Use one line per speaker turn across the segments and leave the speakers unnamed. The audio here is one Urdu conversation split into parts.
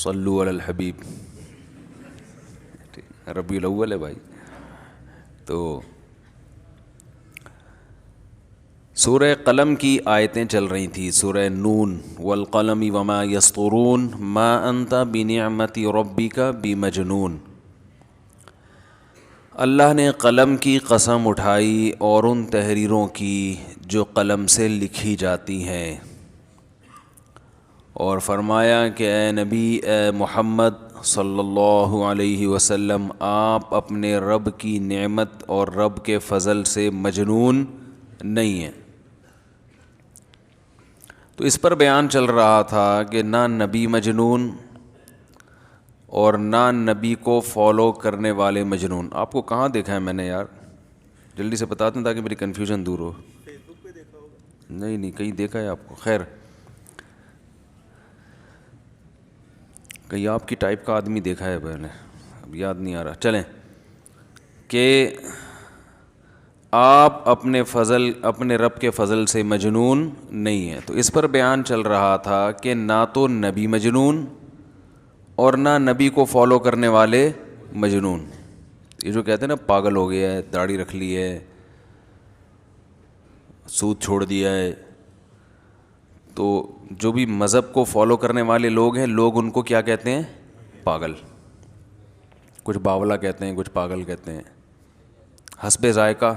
صلو علی الحبیب. ربیع الاول ہے بھائی. تو سورہ قلم کی آیتیں چل رہی تھیں. سورہ نون والقلم وما یسطرون ما انت بنعمت ربک بمجنون. اللہ نے قلم کی قسم اٹھائی اور ان تحریروں کی جو قلم سے لکھی جاتی ہیں، اور فرمایا کہ اے نبی، اے محمد صلی اللہ علیہ وسلم، آپ اپنے رب کی نعمت اور رب کے فضل سے مجنون نہیں ہیں. تو اس پر بیان چل رہا تھا کہ نہ نبی مجنون اور نہ نبی کو فالو کرنے والے مجنون. آپ کو کہاں دیکھا ہے میں نے یار؟ جلدی سے بتا دیں تاکہ میری کنفیوژن دور ہو.
فیس بک پہ دیکھا ہوگا.
نہیں کہیں دیکھا ہے آپ کو. خیر، کہیں آپ کی ٹائپ کا آدمی دیکھا ہے میں نے، اب یاد نہیں آ رہا. چلیں، کہ آپ اپنے رب کے فضل سے مجنون نہیں ہیں. تو اس پر بیان چل رہا تھا کہ نہ تو نبی مجنون اور نہ نبی کو فالو کرنے والے مجنون. یہ جو کہتے ہیں نا پاگل ہو گیا ہے، داڑھی رکھ لی ہے، سود چھوڑ دیا ہے، تو جو بھی مذہب کو فالو کرنے والے لوگ ہیں، لوگ ان کو کیا کہتے ہیں؟ پاگل. کچھ باولا کہتے ہیں، کچھ پاگل کہتے ہیں. حسب ذائقہ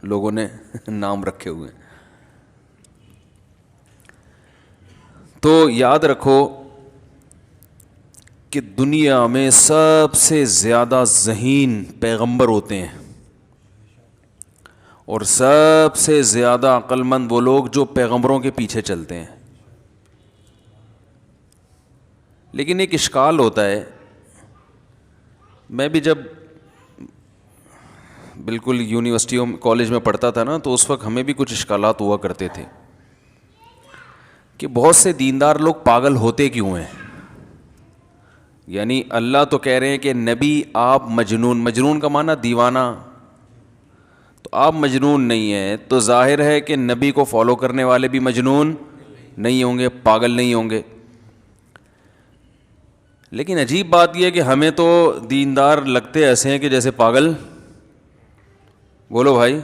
لوگوں نے نام رکھے ہوئے ہیں. تو یاد رکھو کہ دنیا میں سب سے زیادہ ذہین پیغمبر ہوتے ہیں، اور سب سے زیادہ عقل مند وہ لوگ جو پیغمبروں کے پیچھے چلتے ہیں. لیکن ایک اشکال ہوتا ہے. میں بھی جب بالکل یونیورسٹیوں کالج میں پڑھتا تھا نا، تو اس وقت ہمیں بھی کچھ اشکالات ہوا کرتے تھے کہ بہت سے دیندار لوگ پاگل ہوتے کیوں ہیں. یعنی اللہ تو کہہ رہے ہیں کہ نبی آپ مجنون کا معنی دیوانہ، تو آپ مجنون نہیں ہیں، تو ظاہر ہے کہ نبی کو فالو کرنے والے بھی مجنون نہیں ہوں گے، پاگل نہیں ہوں گے. لیکن عجیب بات یہ ہے کہ ہمیں تو دیندار لگتے ایسے ہیں کہ جیسے پاگل، بولو بھائی،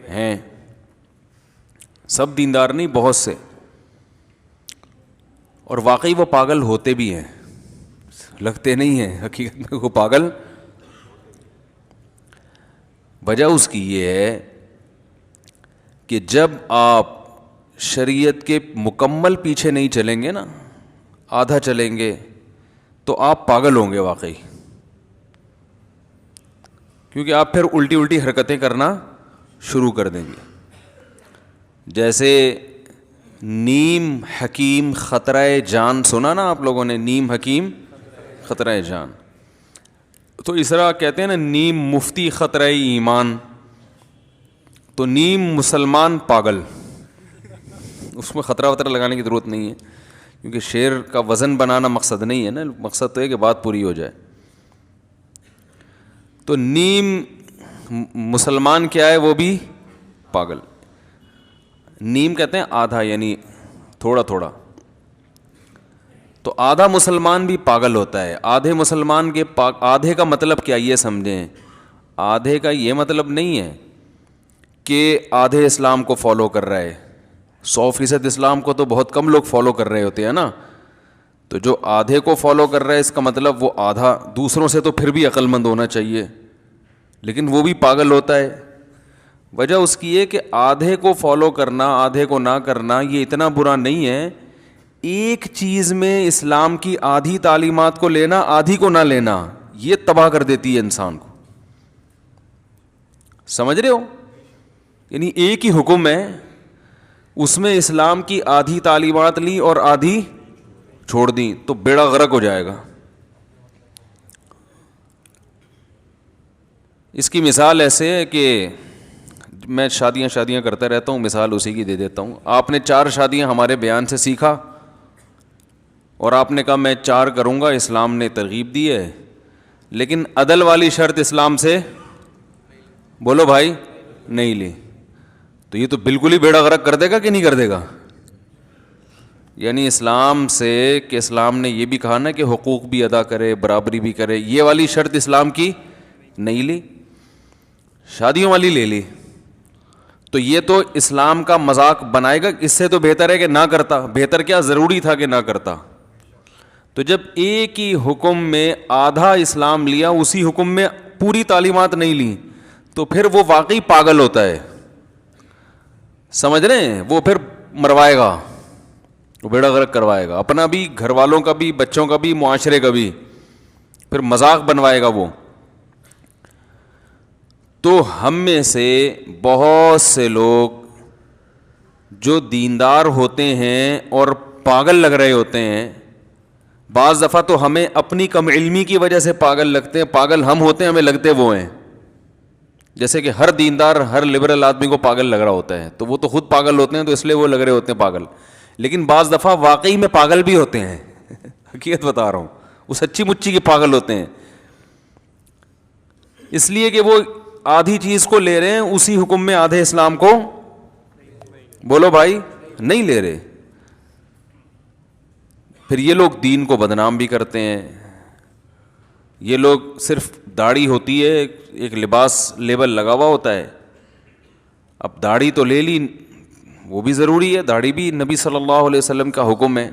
ہیں. سب دیندار نہیں، بہت سے. اور واقعی وہ پاگل ہوتے بھی ہیں، لگتے نہیں ہیں، حقیقت میں وہ پاگل. وجہ اس کی یہ ہے کہ جب آپ شریعت کے مکمل پیچھے نہیں چلیں گے نا، آدھا چلیں گے، تو آپ پاگل ہوں گے واقعی. کیونکہ آپ پھر الٹی حرکتیں کرنا شروع کر دیں گے. جیسے نیم حکیم خطرہ جان سنا نا آپ لوگوں نے؟ نیم حکیم خطرہ جان. تو اس طرح کہتے ہیں نا نیم مفتی خطرہ ایمان. تو نیم مسلمان پاگل. اس میں خطرہ وطرہ لگانے کی ضرورت نہیں ہے، کیونکہ شعر کا وزن بنانا مقصد نہیں ہے نا، مقصد تو ہے کہ بات پوری ہو جائے. تو نیم مسلمان کیا ہے؟ وہ بھی پاگل. نیم کہتے ہیں آدھا، یعنی تھوڑا تھوڑا. تو آدھا مسلمان بھی پاگل ہوتا ہے. آدھے مسلمان کے آدھے کا مطلب کیا یہ سمجھیں؟ آدھے کا یہ مطلب نہیں ہے کہ آدھے اسلام کو فالو کر رہا ہے. 100% اسلام کو تو بہت کم لوگ فالو کر رہے ہوتے ہیں نا. تو جو آدھے کو فالو کر رہا ہے، اس کا مطلب وہ آدھا دوسروں سے تو پھر بھی عقل مند ہونا چاہیے، لیکن وہ بھی پاگل ہوتا ہے. وجہ اس کی ہے کہ آدھے کو فالو کرنا، آدھے کو نہ کرنا، یہ اتنا برا نہیں ہے. ایک چیز میں اسلام کی آدھی تعلیمات کو لینا، آدھی کو نہ لینا، یہ تباہ کر دیتی ہے انسان کو. سمجھ رہے ہو؟ یعنی ایک ہی حکم ہے، اس میں اسلام کی آدھی تعلیمات لی اور آدھی چھوڑ دیں تو بیڑا غرق ہو جائے گا. اس کی مثال ایسے ہے کہ میں شادیاں کرتا رہتا ہوں، مثال اسی کی دے دیتا ہوں. آپ نے 4 شادیاں ہمارے بیان سے سیکھا اور آپ نے کہا میں 4 کروں گا، اسلام نے ترغیب دی ہے، لیکن عدل والی شرط اسلام سے بولو بھائی نہیں لی. تو یہ تو بالکل ہی بیڑا غرق کر دے گا کہ نہیں کر دے گا؟ یعنی اسلام سے کہ اسلام نے یہ بھی کہا نا کہ حقوق بھی ادا کرے, برابری بھی کرے, یہ والی شرط اسلام کی نہیں لی, شادیوں والی لے لی. تو یہ تو اسلام کا مذاق بنائے گا, اس سے تو بہتر ہے کہ نہ کرتا. بہتر کیا, ضروری تھا کہ نہ کرتا. تو جب ایک ہی حکم میں آدھا اسلام لیا, اسی حکم میں پوری تعلیمات نہیں لی, تو پھر وہ واقعی پاگل ہوتا ہے. سمجھ رہے ہیں؟ وہ پھر مروائے گا, وہ بیڑا غرق کروائے گا, اپنا بھی, گھر والوں کا بھی, بچوں کا بھی, معاشرے کا بھی, پھر مذاق بنوائے گا وہ. تو ہم میں سے بہت سے لوگ جو دیندار ہوتے ہیں اور پاگل لگ رہے ہوتے ہیں, بعض دفعہ تو ہمیں اپنی کم علمی کی وجہ سے پاگل لگتے ہیں. پاگل ہم ہوتے ہیں, ہمیں لگتے وہ ہیں. جیسے کہ ہر دیندار, ہر لبرل آدمی کو پاگل لگ رہا ہوتا ہے, تو وہ تو خود پاگل ہوتے ہیں, تو اس لیے وہ لگ رہے ہوتے ہیں پاگل. لیکن بعض دفعہ واقعی میں پاگل بھی ہوتے ہیں. حقیقت بتا رہا ہوں, وہ سچی مچی کے پاگل ہوتے ہیں, اس لیے کہ وہ آدھی چیز کو لے رہے ہیں, اسی حکم میں آدھے اسلام کو, بولو بھائی, نہیں لے رہے. پھر یہ لوگ دین کو بدنام بھی کرتے ہیں. یہ لوگ صرف داڑھی ہوتی ہے, ایک لباس لیبل لگا ہوا ہوتا ہے. اب داڑھی تو لے لی, وہ بھی ضروری ہے, داڑھی بھی نبی صلی اللہ علیہ وسلم کا حکم ہے,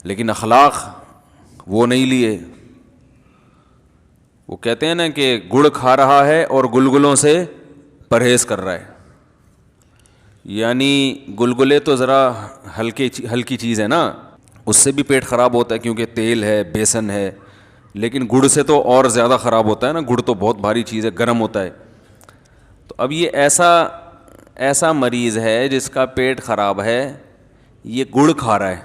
لیکن اخلاق وہ نہیں لیے. وہ کہتے ہیں نا کہ گڑ کھا رہا ہے اور گلگلوں سے پرہیز کر رہا ہے. یعنی گلگلے تو ذرا ہلکی چیز ہے نا, اس سے بھی پیٹ خراب ہوتا ہے کیونکہ تیل ہے, بیسن ہے, لیکن گڑ سے تو اور زیادہ خراب ہوتا ہے نا. گڑ تو بہت بھاری چیز ہے, گرم ہوتا ہے. تو اب یہ ایسا مریض ہے جس کا پیٹ خراب ہے, یہ گڑ کھا رہا ہے.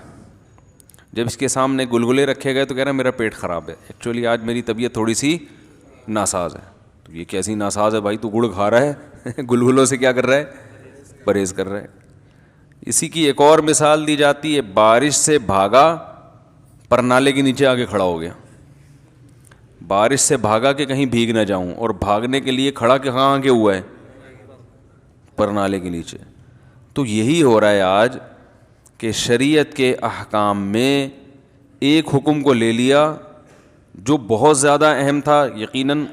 جب اس کے سامنے گلگلے رکھے گئے تو کہہ رہا ہے میرا پیٹ خراب ہے, ایکچولی آج میری طبیعت تھوڑی سی ناساز ہے. تو یہ کیسی ناساز ہے بھائی, تو گڑ کھا رہا ہے, گلگلوں سے کیا کر رہا ہے, پرہیز کر رہا ہے. اسی کی ایک اور مثال دی جاتی ہے, بارش سے بھاگا پر نالے کے نیچے آگے کھڑا ہو گیا. بارش سے بھاگا کہ کہیں بھیگ نہ جاؤں, اور بھاگنے کے لیے کھڑا کہ کہاں آگے ہوا ہے, پر نالے کے نیچے. تو یہی ہو رہا ہے آج کہ شریعت کے احکام میں ایک حکم کو لے لیا جو بہت زیادہ اہم تھا, یقیناً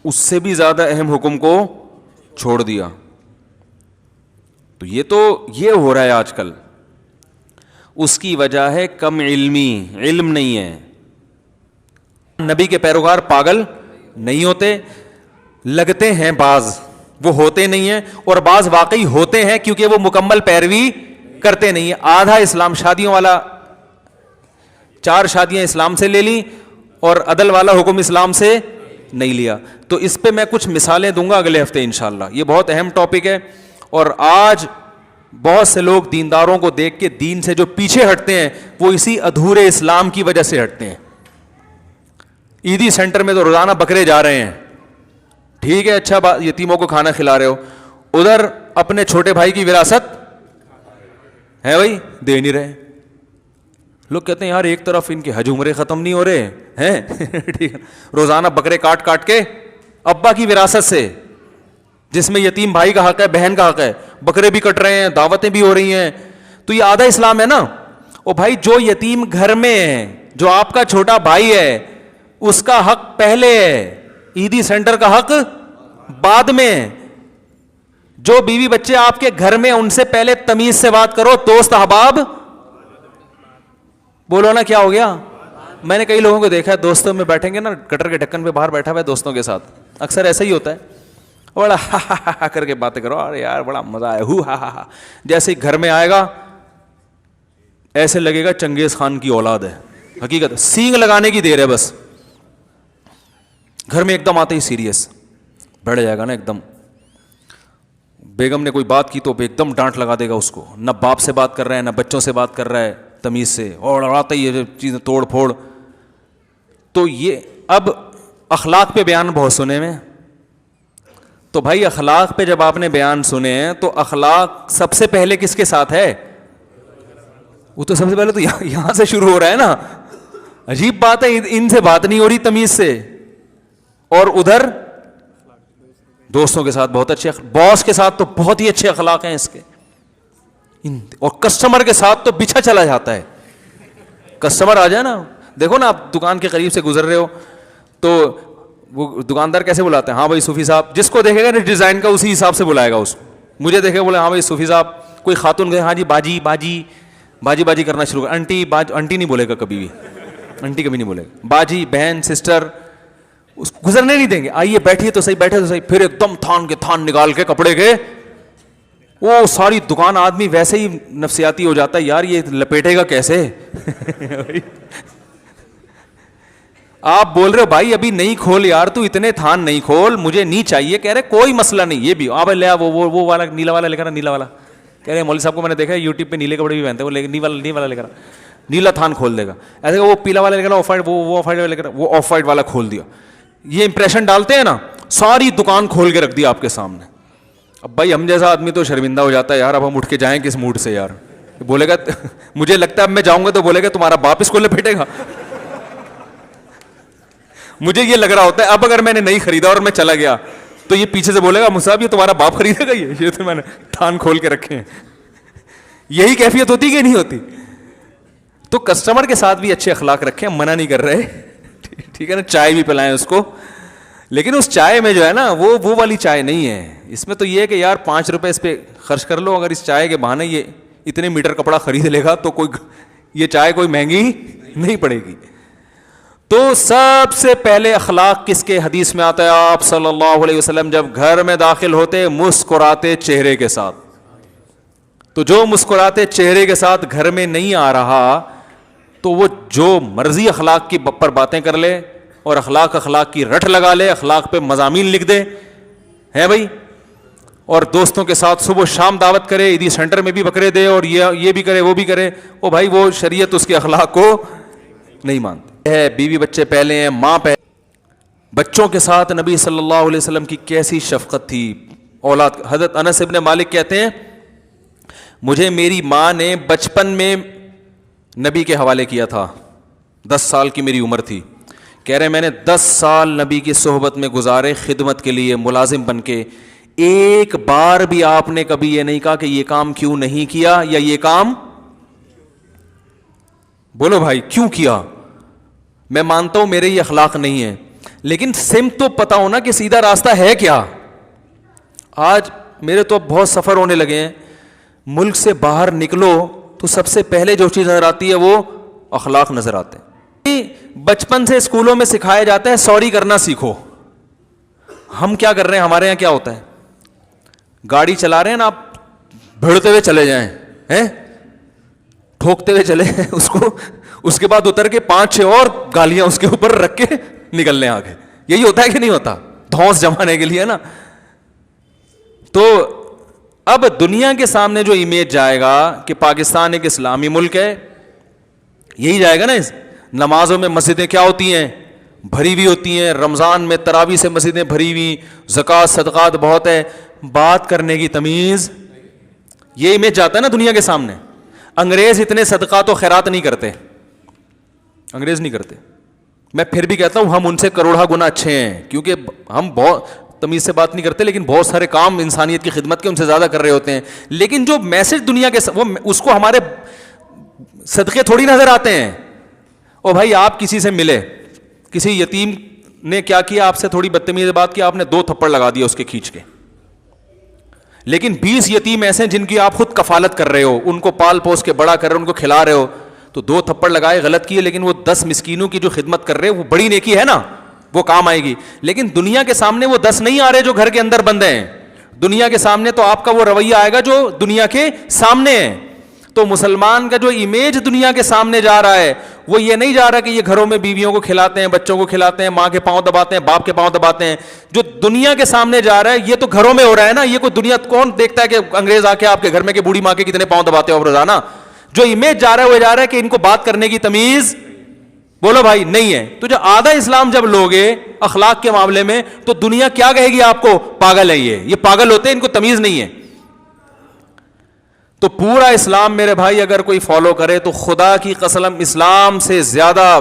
اس سے بھی زیادہ اہم حکم کو چھوڑ دیا. تو یہ ہو رہا ہے آج کل. اس کی وجہ ہے کم علمی, علم نہیں ہے. نبی کے پیروکار پاگل نہیں ہوتے, لگتے ہیں بعض, وہ ہوتے نہیں ہیں, اور بعض واقعی ہوتے ہیں کیونکہ وہ مکمل پیروی کرتے نہیں ہیں. آدھا اسلام, شادیوں والا 4 شادیاں اسلام سے لے لی اور عدل والا حکم اسلام سے نہیں لیا. تو اس پہ میں کچھ مثالیں دوں گا اگلے ہفتے انشاءاللہ. یہ بہت اہم ٹاپک ہے, اور آج بہت سے لوگ دینداروں کو دیکھ کے دین سے جو پیچھے ہٹتے ہیں وہ اسی ادھورے اسلام کی وجہ سے ہٹتے ہیں. عیدی سینٹر میں تو روزانہ بکرے جا رہے ہیں, ٹھیک ہے, اچھا بات, یتیموں کو کھانا کھلا رہے ہو, ادھر اپنے چھوٹے بھائی کی وراثت ہے بھائی دے نہیں رہے. لوگ کہتے ہیں یار ایک طرف ان کے حج عمرے ختم نہیں ہو رہے ہیں, ٹھیک ہے, روزانہ بکرے کاٹ کاٹ کے ابا کی وراثت سے, جس میں یتیم بھائی کا حق ہے, بہن کا حق ہے, بکرے بھی کٹ رہے ہیں, دعوتیں بھی ہو رہی ہیں. تو یہ آدھا اسلام ہے نا. او بھائی, جو یتیم گھر میں ہے, جو آپ کا چھوٹا بھائی ہے, اس کا حق پہلے ہے, عیدی سینٹر کا حق بعد میں. جو بیوی بچے آپ کے گھر میں, ان سے پہلے تمیز سے بات کرو, دوست احباب, بولو نا کیا ہو گیا. میں نے کئی لوگوں کو دیکھا ہے, دوستوں میں بیٹھیں گے نا, کٹر کے ڈھکن پہ باہر بیٹھا ہوا ہے دوستوں کے ساتھ, اکثر ایسا ہی ہوتا ہے, بڑا ہا کر کے باتیں کرو, ارے یار بڑا مزہ آیا, ہا. جیسے ہی گھر میں آئے گا ایسے لگے گا چنگیز خان کی اولاد ہے. حقیقت, سینگ لگانے کی دیر ہے بس. گھر میں ایک دم آتے ہی سیریس بیٹھ جائے گا نا, ایک دم. بیگم نے کوئی بات کی تو ایک دم ڈانٹ لگا دے گا اس کو, نہ باپ سے بات کر رہا ہے نہ بچوں سے بات کر رہا ہے تمیز سے, اور آتا ہی یہ چیزیں توڑ پھوڑ. تو یہ اب اخلاق پہ بیان بہت سنے میں. تو بھائی اخلاق پہ جب آپ نے بیان سنے ہیں تو اخلاق سب سے پہلے کس کے ساتھ ہے؟ وہ تو سب سے پہلے تو یہاں سے شروع ہو رہا ہے نا. عجیب بات ہے, ان سے بات نہیں ہو رہی تمیز سے, اور ادھر دوستوں کے ساتھ بہت اچھے, باس کے ساتھ تو بہت ہی اچھے اخلاق ہیں اس کے. اور کسٹمر کے ساتھ تو بچھا چلا جاتا ہے. کسٹمر آ جائے نا, دیکھو نا آپ دکان کے قریب سے گزر رہے ہو تو وہ دکاندار کیسے بلاتے ہیں, ہاں بھائی صوفی صاحب, جس کو دیکھے گا نا ڈیزائن کا اسی حساب سے بلائے گا اس کو. مجھے دیکھے بولے ہاں بھائی صوفی صاحب, کوئی خاتون گئے ہاں جی باجی باجی باجی باجی کرنا شروع کر, آنٹی آنٹی نہیں بولے گا کبھی بھی, آنٹی کبھی نہیں بولے گا, باجی بہن سسٹر, اس گزرنے نہیں دیں گے. آئیے بیٹھیے تو صحیح, بیٹھے تو صحیح, پھر ایک دم تھان کے تھان نکال کے کپڑے کے, وہ ساری دکان آدمی ویسے ہی نفسیاتی ہو جاتا ہے, یار یہ لپیٹے گا کیسے. آپ بول رہے ہو بھائی ابھی نہیں کھول یار, تو اتنے تھان نہیں کھول, مجھے نہیں چاہیے. کہہ رہے کوئی مسئلہ نہیں, یہ بھی آپ لے وہ والا نیلا والا لے کر, نیلا والا. کہہ رہے مولوی صاحب کو میں نے دیکھا ہے یوٹیوب پہ نیلے کپڑے بھی پہنتے ہیں, وہ نیلا والا لے کر, نیلا تھان کھول دے گا. ایسے وہ پیلا والا لے کر آف وائٹ, وہ آف وائٹ والا لے کر, وہ آف وائٹ والا کھول دیا. یہ امپریشن ڈالتے ہیں نا, ساری دکان کھول کے رکھ دیا آپ کے سامنے. اب بھائی ہم جیسا آدمی تو شرمندہ ہو جاتا ہے یار, اب ہم اٹھ کے جائیں کس موڈ سے یار. بولے گا مجھے لگتا ہے اب میں جاؤں گا تو بولے گا تمہارا باپ اس کو لپیٹے گا. مجھے یہ لگ رہا ہوتا ہے اب اگر میں نے نہیں خریدا اور میں چلا گیا تو یہ پیچھے سے بولے گا مصعب یہ تمہارا باپ خریدے گا, یہ تو میں نے تھان کھول کے رکھے ہیں. یہی کیفیت ہوتی کہ نہیں ہوتی؟ تو کسٹمر کے ساتھ بھی اچھے اخلاق رکھیں, منع نہیں کر رہے, ٹھیک ہے نا, چائے بھی پلائیں اس کو, لیکن اس چائے میں جو ہے نا وہ والی چائے نہیں ہے. اس میں تو یہ ہے کہ یار 5 روپے اس پہ خرچ کر لو, اگر اس چائے کے بہانے یہ اتنے میٹر کپڑا خرید لے گا تو کوئی یہ چائے کوئی مہنگی نہیں پڑے گی. تو سب سے پہلے اخلاق کس کے حدیث میں آتا ہے؟ آپ صلی اللہ علیہ وسلم جب گھر میں داخل ہوتے مسکراتے چہرے کے ساتھ. تو جو مسکراتے چہرے کے ساتھ گھر میں نہیں آ رہا تو وہ جو مرضی اخلاق کی پر باتیں کر لے اور اخلاق کی رٹ لگا لے, اخلاق پہ مضامین لکھ دے ہے بھائی, اور دوستوں کے ساتھ صبح شام دعوت کرے, عیدی سینٹر میں بھی بکرے دے اور یہ بھی کرے وہ بھی کرے, وہ بھائی وہ شریعت اس کے اخلاق کو نہیں مانتی ہے. بیوی بچے پہلے ہیں, ماں پہلے. بچوں کے ساتھ نبی صلی اللہ علیہ وسلم کی کیسی شفقت تھی اولاد. حضرت انس ابن مالک کہتے ہیں مجھے میری ماں نے بچپن میں نبی کے حوالے کیا تھا, 10 سال کی میری عمر تھی. کہہ رہے میں نے 10 سال نبی کی صحبت میں گزارے خدمت کے لیے ملازم بن کے, ایک بار بھی آپ نے کبھی یہ نہیں کہا کہ یہ کام کیوں نہیں کیا یا یہ کام, بولو بھائی کیوں کیا. میں مانتا ہوں میرے یہ اخلاق نہیں ہے, لیکن سمت تو پتا ہونا کہ سیدھا راستہ ہے کیا. آج میرے تو بہت سفر ہونے لگے ہیں, ملک سے باہر نکلو تو سب سے پہلے جو چیز نظر آتی ہے وہ اخلاق نظر آتے ہیں. بچپن سے اسکولوں میں سکھایا جاتا ہے سوری کرنا سیکھو. ہم کیا کر رہے ہیں, ہمارے یہاں کیا ہوتا ہے, گاڑی چلا رہے ہیں نا آپ, بھڑتے ہوئے چلے جائیں, ٹھوکتے ہوئے چلے اس کو, اس کے بعد اتر کے 5-6 اور گالیاں اس کے اوپر رکھ کے نکل لیں آگے. یہی ہوتا ہے کہ نہیں ہوتا, دھونس جمانے کے لیے نا. تو اب دنیا کے سامنے جو امیج جائے گا کہ پاکستان ایک اسلامی ملک ہے, یہی جائے گا نا. نمازوں میں مسجدیں کیا ہوتی ہیں, بھری ہوئی ہوتی ہیں, رمضان میں تراویح سے مسجدیں بھری ہوئی, زکوٰۃ صدقات بہت ہے, بات کرنے کی تمیز, یہ امیج جاتا ہے نا دنیا کے سامنے. انگریز اتنے صدقات و خیرات نہیں کرتے, انگریز نہیں کرتے. میں پھر بھی کہتا ہوں ہم ان سے کروڑا گنا اچھے ہیں, کیونکہ ہم بہت تمیز سے بات نہیں کرتے, لیکن بہت سارے کام انسانیت کی خدمت کے ان سے زیادہ کر رہے ہوتے ہیں. لیکن جو میسج دنیا کے وہ اس کو ہمارے صدقے تھوڑی نظر آتے ہیں. او بھائی آپ کسی سے ملے, کسی یتیم نے کیا کیا, آپ سے تھوڑی بدتمیز بات کی, آپ نے 2 تھپڑ لگا دیا اس کے کھینچ کے. لیکن 20 یتیم ایسے ہیں جن کی آپ خود کفالت کر رہے ہو, ان کو پال پوس کے بڑا کر رہے ہو, ان کو کھلا رہے ہو, تو 2 تھپڑ لگائے غلط کیے, لیکن وہ 10 مسکینوں کی جو خدمت کر رہے ہو وہ بڑی نیکی ہے نا, وہ کام آئے گی. لیکن دنیا کے سامنے وہ 10 نہیں آ رہے جو گھر کے اندر بندے ہیں. دنیا کے سامنے تو آپ کا وہ رویہ آئے گا جو دنیا کے سامنے ہے. تو مسلمان کا جو امیج دنیا کے سامنے جا رہا ہے وہ یہ نہیں جا رہا کہ یہ گھروں میں بیویوں کو کھلاتے ہیں, بچوں کو کھلاتے ہیں, ماں کے پاؤں دباتے ہیں, باپ کے پاؤں دباتے ہیں. جو دنیا کے سامنے جا رہا ہے یہ تو گھروں میں ہو رہا ہے نا. یہ کوئی دنیا کون دیکھتا ہے کہ انگریز آ کے آپ کے گھر میں کہ بوڑھی ماں کے کتنے پاؤں دباتے ہو روزانہ. جو امیج جا رہا ہے وہ جا رہا ہے کہ ان کو بات کرنے کی تمیز, بولو بھائی, نہیں ہے. تو جو آدھا اسلام جب لوگے اخلاق کے معاملے میں, تو دنیا کیا کہے گی آپ کو, پاگل ہے یہ پاگل ہوتے ہیں, ان کو تمیز نہیں ہے. تو پورا اسلام میرے بھائی اگر کوئی فالو کرے تو خدا کی قسم اسلام سے زیادہ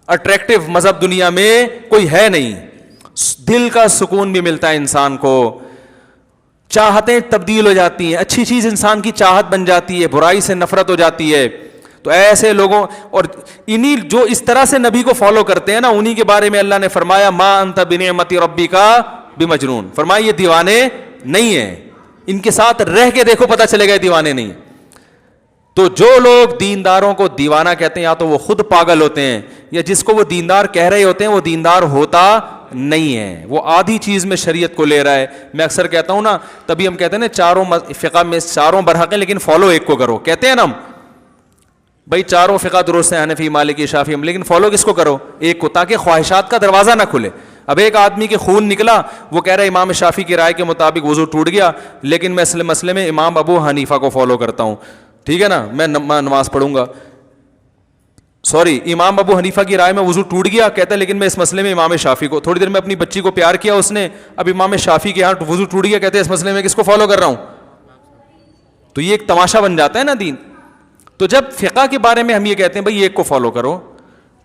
اٹریکٹیو مذہب دنیا میں کوئی ہے نہیں. دل کا سکون بھی ملتا ہے انسان کو, چاہتیں تبدیل ہو جاتی ہیں, اچھی چیز انسان کی چاہت بن جاتی ہے, برائی سے نفرت ہو جاتی ہے. تو ایسے لوگوں اور انہی جو اس طرح سے نبی کو فالو کرتے ہیں نا, انہی کے بارے میں اللہ نے فرمایا ما انت بنعمت ربک بمجنون, فرمایا یہ دیوانے نہیں ہیں, ان کے ساتھ رہ کے دیکھو پتہ چلے گا دیوانے نہیں. تو جو لوگ دینداروں کو دیوانہ کہتے ہیں یا تو وہ خود پاگل ہوتے ہیں, یا جس کو وہ دیندار کہہ رہے ہوتے ہیں وہ دیندار ہوتا نہیں ہے, وہ آدھی چیز میں شریعت کو لے رہا ہے. میں اکثر کہتا ہوں نا, تبھی ہم کہتے ہیں نا چاروں فقہ میں چاروں برحق ہیں لیکن فالو ایک کو کرو, کہتے ہیں نا ہم بھائی چاروں فقہ درست ہیں, حنفی مالکی شافعی, لیکن فالو کس کو کرو, ایک کو, تاکہ خواہشات کا دروازہ نہ کھلے. اب ایک آدمی کے خون نکلا, وہ کہہ رہا ہے امام شافعی کی رائے کے مطابق وضو ٹوٹ گیا, لیکن میں اصل مسئلے میں امام ابو حنیفہ کو فالو کرتا ہوں, ٹھیک ہے نا, میں نماز پڑھوں گا, سوری امام ابو حنیفہ کی رائے میں وضو ٹوٹ گیا, کہتا ہے لیکن میں اس مسئلے میں امام شافعی کو. تھوڑی دیر میں اپنی بچی کو پیار کیا اس نے, اب امام شافعی کے یہاں وضو ٹوٹ گیا, کہتے ہیں اس مسئلے میں کس کو فالو کر رہا ہوں. تو یہ ایک تماشا بن جاتا ہے نا دین. تو جب فقہ کے بارے میں ہم یہ کہتے ہیں بھائی ایک کو فالو کرو,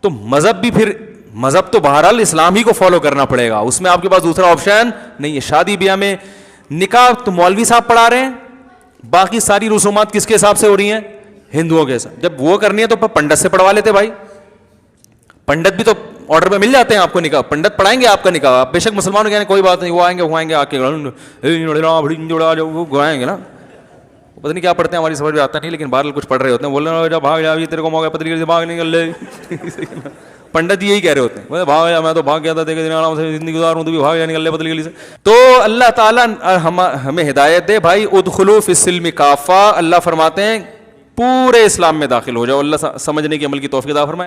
تو مذہب بھی پھر مذہب تو بہرحال اسلام ہی کو فالو کرنا پڑے گا, اس میں آپ کے پاس دوسرا آپشن نہیں ہے. شادی بیاہ میں نکاح تو مولوی صاحب پڑھا رہے ہیں, باقی ساری رسومات کس کے حساب سے ہو رہی ہیں, ہندوؤں کے ساتھ. جب وہ کرنی ہے تو پنڈت سے پڑھوا لیتے بھائی, پنڈت بھی تو آرڈر پہ مل جاتے ہیں آپ کو نکاح, پنڈت پڑھائیں گے آپ کا نکاح. آپ بے شک مسلمانوں کے کوئی بات نہیں, وہ آئیں گے آ کے گوائیں گے نا, پتہ نہیں کیا پڑھتے ہیں, ہماری سمجھ میں آتا نہیں, لیکن بہرحال کچھ پڑھ رہے ہوتے ہیں. بول رہے بھاگ جا, تیرے کو موقع پتہ سے بھاگ نکل لے. پنڈت یہی کہہ رہے ہوتے ہیں, بھاگ جا, میں تو بھاگ گیا تھا, دیکھ آرام سے زندگی گزار ہوں, تو بھی بھاگ جا, نکل لے پتلی گلی سے. تو اللہ تعالیٰ ہمیں ہدایت دے بھائی, ادخلوا فی السلم کافہ, اللہ فرماتے ہیں پورے اسلام میں داخل ہو جاؤ. اللہ سمجھنے کی عمل کی توفیق عطا فرمائے.